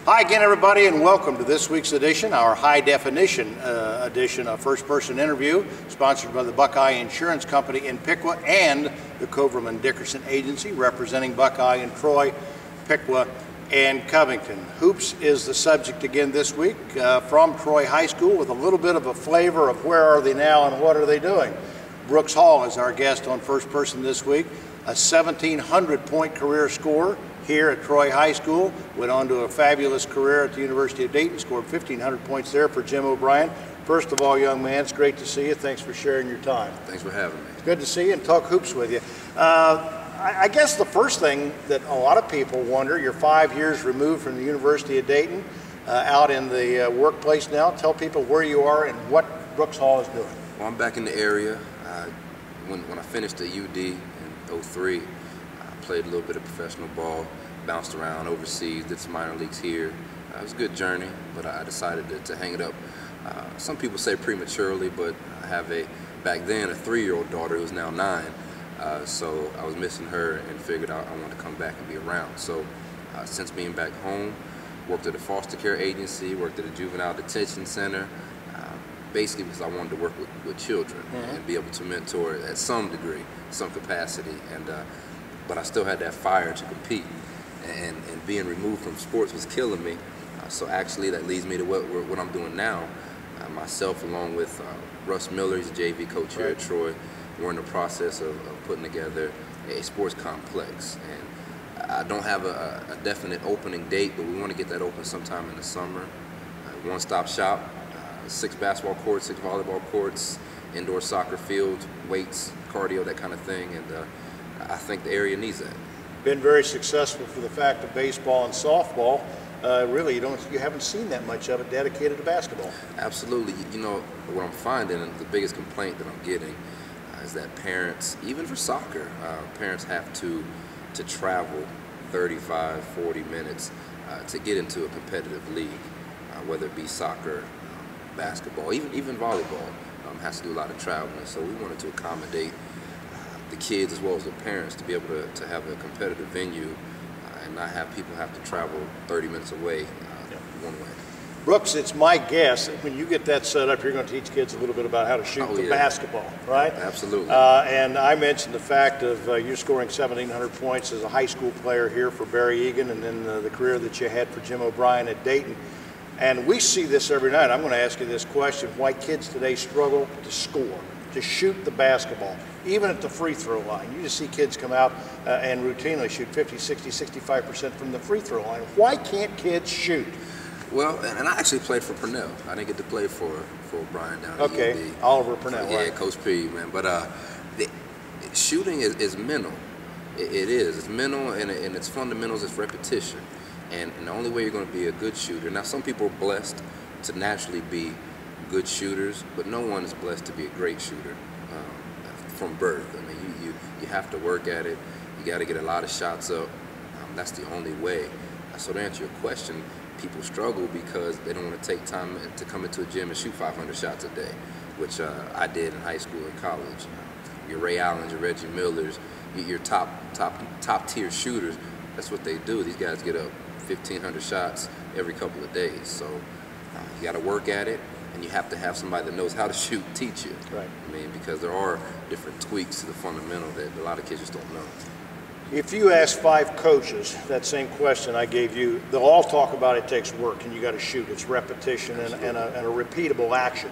Hi again, everybody, and welcome to this week's edition, our high-definition edition of First Person Interview, sponsored by the Buckeye Insurance Company in Piqua and the Coverman Dickerson Agency, representing Buckeye in Troy, Piqua, and Covington. Hoops is the subject again this week from Troy High School with a little bit of a flavor of where are they now and what are they doing. Brooks Hall is our guest on First Person this week, a 1,700-point career scorer here at Troy High School, went on to a fabulous career at the University of Dayton, scored 1,500 points there for Jim O'Brien. First of all, young man, it's great to see you. Thanks for sharing your time. Thanks for having me. It's good to see you and talk hoops with you. I guess the first thing that a lot of people wonder, you're 5 years removed from the University of Dayton, out in the workplace now. Tell people where you are and what Brooks Hall is doing. Well, I'm back in the area. When I finished at UD in '03, I played a little bit of professional ball, bounced around overseas, did some minor leagues here. It was a good journey, but I decided to hang it up. Some people say prematurely, but I have back then, a 3-year-old daughter who's now 9. So I was missing her and figured I wanted to come back and be around. So since being back home, worked at a foster care agency, worked at a juvenile detention center, basically because I wanted to work with children and be able to mentor at some degree, some capacity. But I still had that fire to compete. And being removed from sports was killing me. So actually that leads me to what I'm doing now. Myself, along with Russ Miller, he's a JV coach here at Troy, we're in the process of putting together a sports complex. And I don't have a definite opening date, but we want to get that open sometime in the summer. One-stop shop, 6 basketball courts, 6 volleyball courts, indoor soccer field, weights, cardio, that kind of thing. And I think the area needs that. Been very successful for the fact of baseball and softball. Really, you haven't seen that much of it dedicated to basketball. Absolutely. You know, what I'm finding, and the biggest complaint that I'm getting is that parents, even for soccer, parents have to travel 35, 40 minutes to get into a competitive league, whether it be soccer, basketball, even volleyball has to do a lot of traveling. So we wanted to accommodate the kids as well as the parents to be able to have a competitive venue and not have people have to travel 30 minutes away one way. Brooks, it's my guess that when you get that set up, you're going to teach kids a little bit about how to shoot the basketball, right? Absolutely. And I mentioned the fact of you scoring 1,700 points as a high school player here for Barry Egan, and then the career that you had for Jim O'Brien at Dayton. And we see this every night. I'm going to ask you this question: why kids today struggle to score, to shoot the basketball, even at the free throw line. You just see kids come out and routinely shoot 50, 60, 65% from the free throw line. Why can't kids shoot? Well, and I actually played for Purnell. I didn't get to play for O'Brien down at UD. Oliver Purnell, yeah, right. Coach P, man. But shooting is mental. It is. It's mental, and its fundamentals is repetition. And the only way you're going to be a good shooter. Now, some people are blessed to naturally be good shooters, but no one is blessed to be a great shooter from birth. I mean, you have to work at it. You got to get a lot of shots up. That's the only way. So to answer your question, people struggle because they don't want to take time to come into a gym and shoot 500 shots a day, which I did in high school and college. Your Ray Allens, your Reggie Millers, your top tier shooters. That's what they do. These guys get up 1,500 shots every couple of days. So you got to work at it, and you have to have somebody that knows how to shoot teach you. Right. I mean, because there are different tweaks to the fundamental that a lot of kids just don't know. If you ask 5 coaches that same question I gave you, they'll all talk about it takes work and you got to shoot. It's repetition and a repeatable action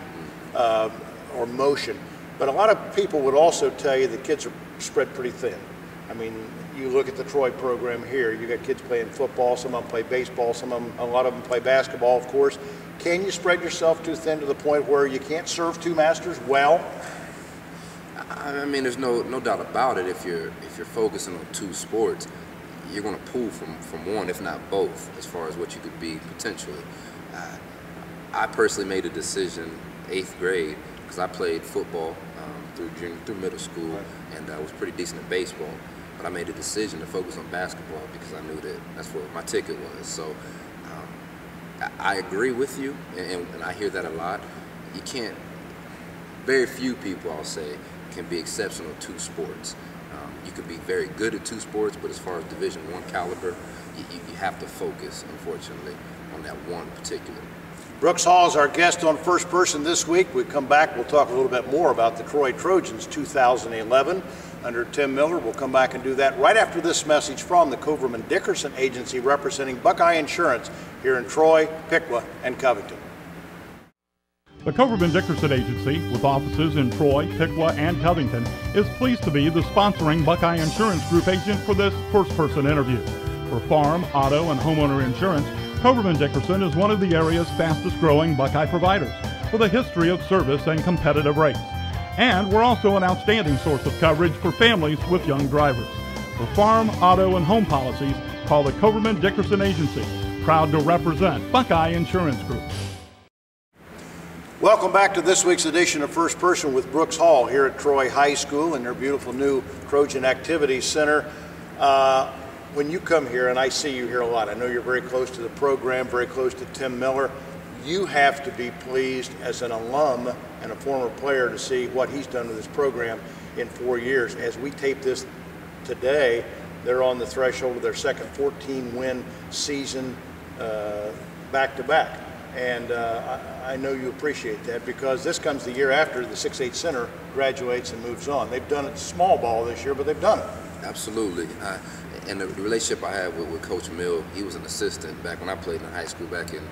or motion. But a lot of people would also tell you that kids are spread pretty thin. I mean, you look at the Troy program here, you got kids playing football, some of them play baseball, a lot of them play basketball, of course. Can you spread yourself too thin to the point where you can't serve 2 masters well? I mean, there's no doubt about it. If you're focusing on 2 sports, you're going to pull from one, if not both, as far as what you could be potentially. I personally made a decision 8th grade because I played football through middle school, and I was pretty decent at baseball. But I made a decision to focus on basketball because I knew that that's what my ticket was. So I agree with you, and I hear that a lot. You can't. Very few people, I'll say, can be exceptional at 2 sports. You could be very good at 2 sports, but as far as Division I caliber, you have to focus, unfortunately, on that one particular. Brooks Hall is our guest on First Person this week. We come back, we'll talk a little bit more about the Troy Trojans 2011 under Tim Miller. We'll come back and do that right after this message from the Coverman Dickerson Agency representing Buckeye Insurance here in Troy, Piqua, and Covington. The Coverman Dickerson Agency, with offices in Troy, Piqua, and Covington, is pleased to be the sponsoring Buckeye Insurance Group agent for this first-person interview. For farm, auto, and homeowner insurance, Coverman Dickerson is one of the area's fastest-growing Buckeye providers, with a history of service and competitive rates. And we're also an outstanding source of coverage for families with young drivers. For farm, auto, and home policies, call the Coverman Dickerson Agency, proud to represent Buckeye Insurance Group. Welcome back to this week's edition of First Person with Brooks Hall here at Troy High School in their beautiful new Trojan Activities Center. When you come here, and I see you here a lot, I know you're very close to the program, very close to Tim Miller. You have to be pleased as an alum and a former player to see what he's done with this program in 4 years. As we tape this today, they're on the threshold of their second 14-win season back-to-back. And I know you appreciate that, because this comes the year after the 6'8" center graduates and moves on. They've done it small ball this year, but they've done it. Absolutely. And the relationship I have with Coach Mill, he was an assistant back when I played in high school back in,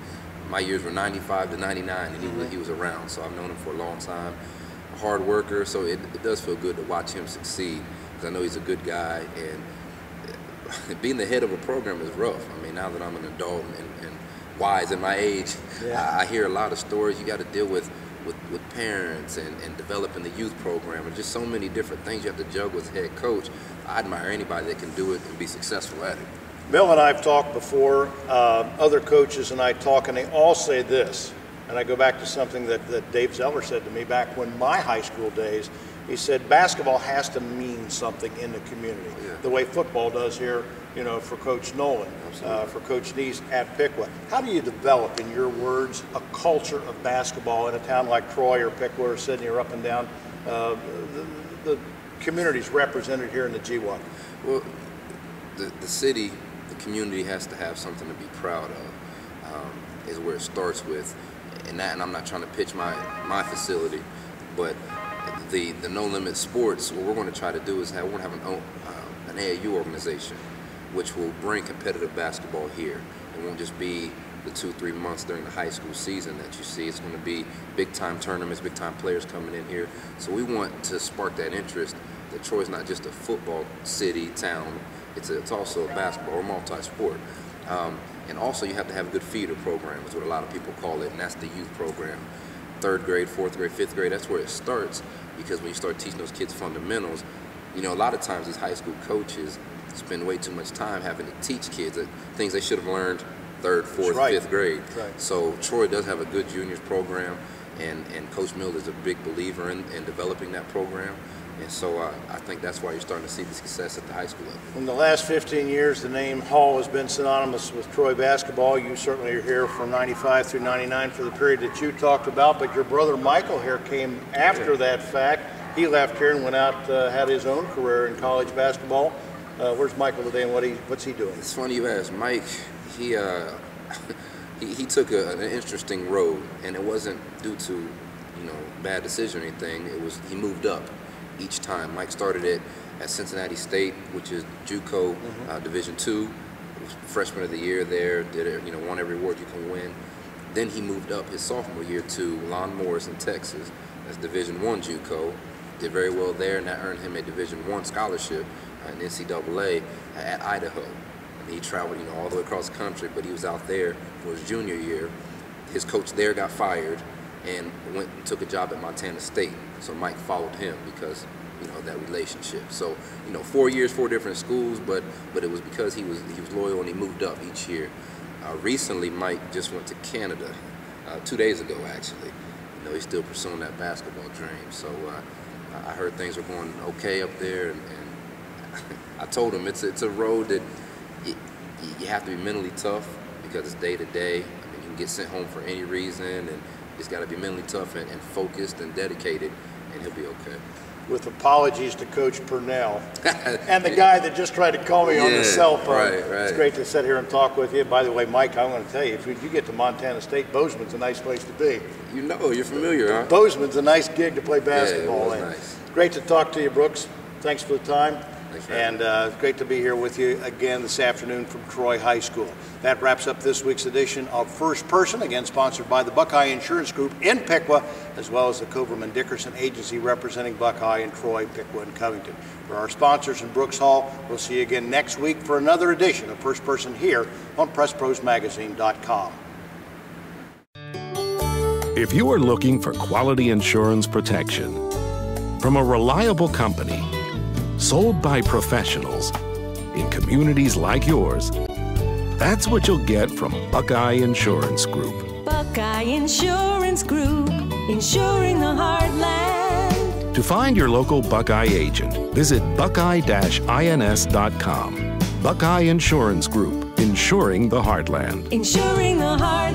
my years were 95 to 99, and he was around. So I've known him for a long time, a hard worker, so it does feel good to watch him succeed, because I know he's a good guy, and being the head of a program is rough. I mean, now that I'm an adult and wise in my age, yeah. I hear a lot of stories. You got to deal with parents and developing the youth program, and just so many different things you have to juggle as head coach. I admire anybody that can do it and be successful at it. Bill and I have talked before, other coaches and I talk, and they all say this, and I go back to something that Dave Zeller said to me back when my high school days. He said basketball has to mean something in the community, yeah. The way football does here, you know, for Coach Nolan, for Coach Neese at Piqua. How do you develop, in your words, a culture of basketball in a town like Troy or Piqua or Sydney or up and down the communities represented here in the GWAC? Well, the city, the community has to have something to be proud of, is where it starts with. And I'm not trying to pitch my facility, but the No Limit Sports, what we're going to try to do is we're going to have an AAU organization, which will bring competitive basketball here. It won't just be the 2-3 months during the high school season that you see. It's going to be big-time tournaments, big-time players coming in here. So we want to spark that interest that Troy's not just a football city, town. It's also a basketball or multi-sport. And also you have to have a good feeder program, is what a lot of people call it, and that's the youth program. 3rd grade, 4th grade, 5th grade, that's where it starts, because when you start teaching those kids fundamentals, you know, a lot of times these high school coaches spend way too much time having to teach kids things they should have learned 3rd, 4th, right. 5th grade. Right. So Troy does have a good juniors program, and Coach Mill is a big believer in developing that program. And so I think that's why you're starting to see the success at the high school level. In the last 15 years, the name Hall has been synonymous with Troy basketball. You certainly are here from 95 through 99 for the period that you talked about, but your brother Michael here came after that fact. He left here and went out, had his own career in college basketball. Where's Michael today, and what's he doing? It's funny you ask. Mike, he took an interesting road, and it wasn't due to, bad decision or anything. It was, he moved up each time. Mike started at Cincinnati State, which is JUCO Division II. Was freshman of the year there. Did it, won every award you can win. Then he moved up his sophomore year to Lon Morris in Texas. That's Division I JUCO. Did very well there, and that earned him a Division I scholarship in NCAA at Idaho. And he traveled, all the way across the country, but he was out there for his junior year. His coach there got fired and went and took a job at Montana State. So Mike followed him because, that relationship. So, 4 years, 4 different schools, but it was because he was loyal and he moved up each year. Recently, Mike just went to Canada 2 days ago, actually. He's still pursuing that basketball dream. So I heard things are going okay up there, and I told him it's a road that you have to be mentally tough because it's day to day. I mean, you can get sent home for any reason, and you just got to be mentally tough and focused and dedicated, and he'll be okay. with apologies to Coach Purnell and the guy that just tried to call me on the cell phone. Right. It's great to sit here and talk with you. By the way, Mike, I want to tell you, if you get to Montana State, Bozeman's a nice place to be. You know, you're familiar, huh? Bozeman's a nice gig to play basketball in. Nice. Great to talk to you, Brooks. Thanks for the time. Thanks, and great to be here with you again this afternoon from Troy High School. That wraps up this week's edition of First Person, again sponsored by the Buckeye Insurance Group in Piqua, as well as the Coverman Dickerson Agency representing Buckeye in Troy, Piqua, and Covington. For our sponsors in Brooks Hall, we'll see you again next week for another edition of First Person here on PressProsMagazine.com. If you are looking for quality insurance protection from a reliable company, sold by professionals in communities like yours, that's what you'll get from Buckeye Insurance Group. Buckeye Insurance Group, insuring the heartland. To find your local Buckeye agent, visit buckeye-ins.com. Buckeye Insurance Group, insuring the heartland. Insuring the heartland.